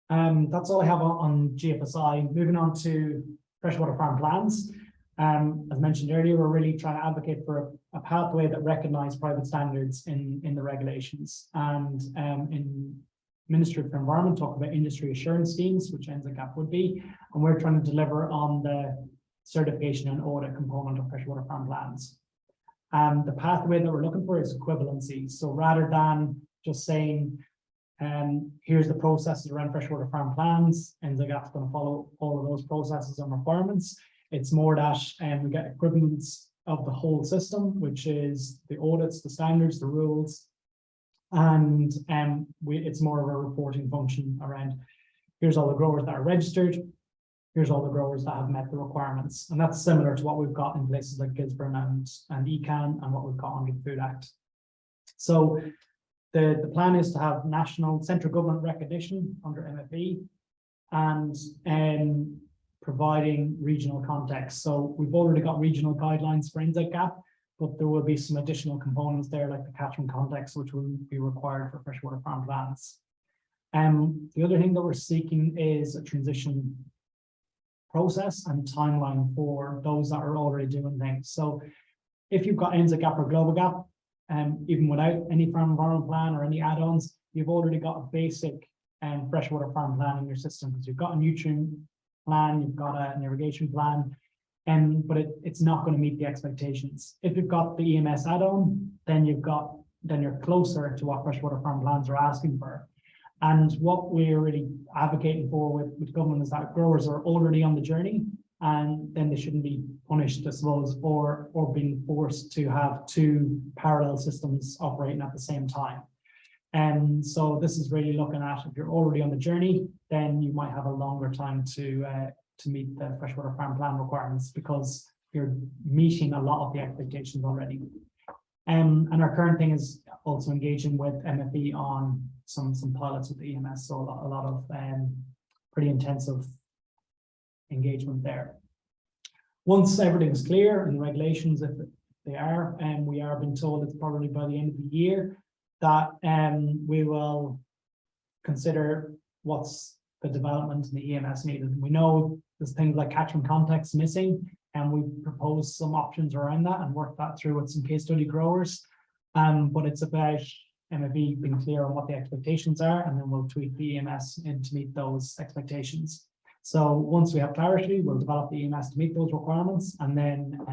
That's all I have on GFSI. Moving on to freshwater farm plans. As mentioned earlier, we're really trying to advocate for a pathway that recognises private standards in the regulations. And in Ministry for Environment talk about industry assurance schemes, which NZGAP would be, and we're trying to deliver on the certification and audit component of freshwater farm plans. The pathway that we're looking for is equivalency. So rather than just saying, here's the processes around freshwater farm plans, NZGAP's going to follow all of those processes and requirements. It's more that we get equivalence of the whole system, which is the audits, the standards, the rules, and it's more of a reporting function around here's all the growers that are registered, here's all the growers that have met the requirements. And that's similar to what we've got in places like Gisborne and ECAN and what we've got under the Food Act. So the plan is to have national central government recognition under MFE and providing regional context. So we've already got regional guidelines for NZGAP, but there will be some additional components there like the catchment context, which will be required for freshwater farm plans. The other thing that we're seeking is a transition process and timeline for those that are already doing things. So if you've got NZGAP or Global Gap, even without any farm environment plan or any add-ons, you've already got a basic freshwater farm plan in your system because you've got a nutrient plan, you've got an irrigation plan, but it's not going to meet the expectations. If you've got the EMS add-on, then you're closer to what freshwater farm plans are asking for. And what we're really advocating for with government is that growers are already on the journey, and then they shouldn't be punished, I suppose, or being forced to have two parallel systems operating at the same time. And so this is really looking at if you're already on the journey, then you might have a longer time to meet the freshwater farm plan requirements because you're meeting a lot of the expectations already. And our current thing is also engaging with MFE on some pilots with the EMS, so a lot of pretty intensive engagement there. Once everything's clear and the regulations, if they are, and we are being told it's probably by the end of the year, that we will consider what's the development in the EMS needed. We know there's things like catchment context missing, and we propose some options around that and work that through with some case study growers. But it's about MFE being clear on what the expectations are, and then we'll tweak the EMS in to meet those expectations. So once we have clarity, we'll develop the EMS to meet those requirements and then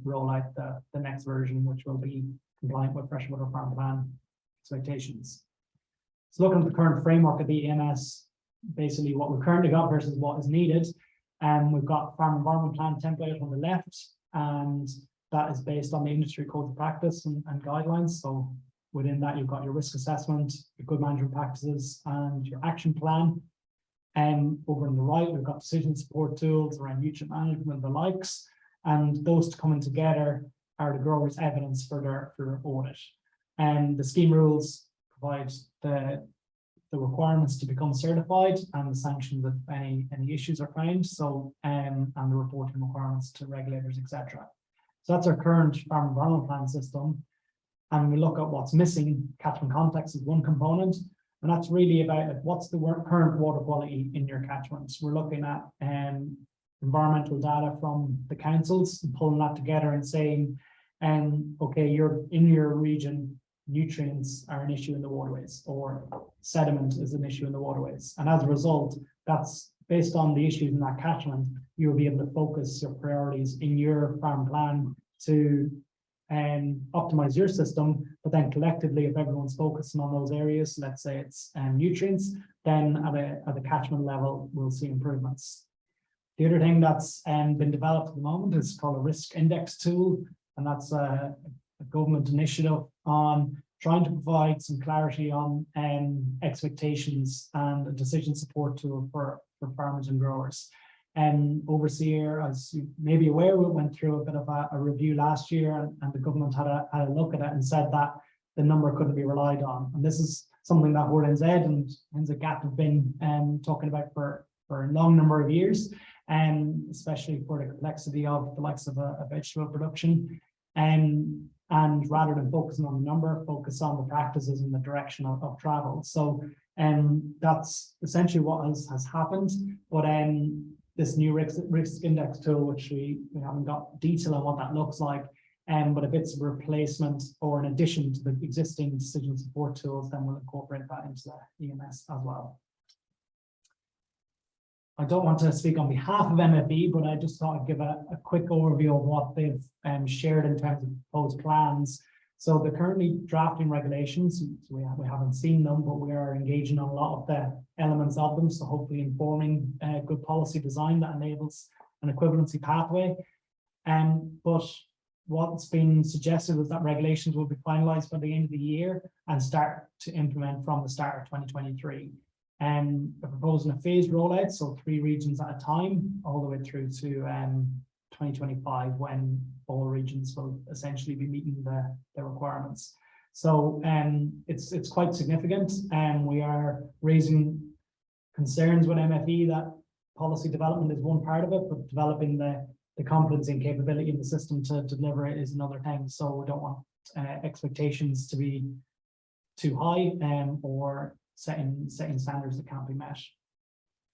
roll out the next version, which will be compliant with freshwater farm plan expectations. So looking at the current framework of the EMS, basically what we've currently got versus what is needed. We've got farm environment plan template on the left, and that is based on the industry code of practice and guidelines. So within that, you've got your risk assessment, your good management practices, and your action plan. Over on the right, we've got decision support tools around nutrient management and the likes, and those coming together are the growers' evidence for their audit. And the scheme rules provide the requirements to become certified and the sanctions if any issues are found. So and the reporting requirements to regulators, etc. So that's our current farm environment plan system. And we look at what's missing. Catchment context is one component, and that's really about what's the current water quality in your catchments. We're looking at environmental data from the councils and pulling that together and saying, okay, you're in your region, nutrients are an issue in the waterways, or sediment is an issue in the waterways. And as a result, that's based on the issues in that catchment, you'll be able to focus your priorities in your farm plan to optimize your system. But then collectively, if everyone's focusing on those areas, let's say it's nutrients, then at a catchment level, we'll see improvements. The other thing that's been developed at the moment is called a risk index tool, and that's a government initiative on trying to provide some clarity on expectations and a decision support tool for farmers and growers. Overseer, as you may be aware, we went through a bit of a review last year, and the government had a look at it and said that the number couldn't be relied on. And this is something that NZ and NZGAP have been talking about for a long number of years, especially for the complexity of the likes of a vegetable production. And and rather than focusing on the number, focus on the practices and the direction of travel. So that's essentially what has happened. But this new risk index tool, which we haven't got detail on what that looks like, but if it's a replacement or an addition to the existing decision support tools, then we'll incorporate that into the EMS as well. I don't want to speak on behalf of MFE, but I just thought I'd give a quick overview of what they've shared in terms of proposed plans. So they're currently drafting regulations. So we haven't seen them, but we are engaging on a lot of the elements of them. So hopefully informing good policy design that enables an equivalency pathway. But what's been suggested is that regulations will be finalized by the end of the year and start to implement from the start of 2023. They're proposing a phased rollout, so 3 regions at a time, all the way through to 2025, when all regions will essentially be meeting the requirements. So it's quite significant, and we are raising concerns with MFE that policy development is one part of it, but developing the competence and capability in the system to deliver it is another thing. So we don't want expectations to be too high or setting standards that can't be met.